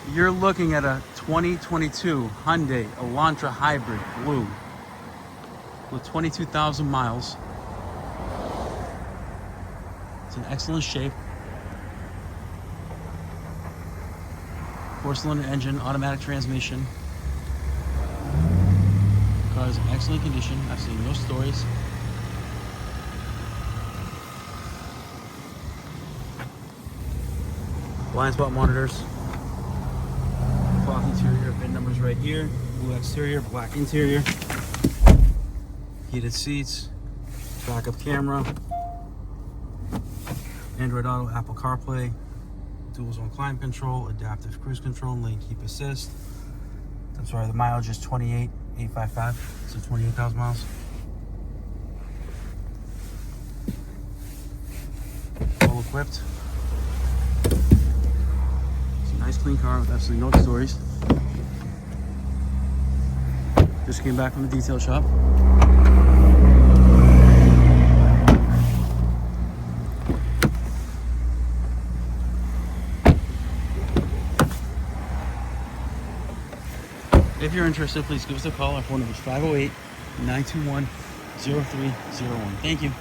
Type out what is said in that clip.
You're looking at a 2022 Hyundai Elantra Hybrid Blue with 22,000 miles. It's in excellent shape. 4-cylinder engine, automatic transmission. The car is in excellent condition. I've seen no stories. Blind spot monitors. Cloth interior, VIN numbers right here. Blue exterior, black interior. Heated seats. Backup camera. Android Auto, Apple CarPlay. Dual zone climate control, adaptive cruise control, lane keep assist. I'm sorry, the mileage is 28,855, so 28,000 miles. All equipped. It's a nice clean car with absolutely no stories. Just came back from the detail shop. If you're interested, please give us a call. Our phone number is 508-921-0301. Thank you.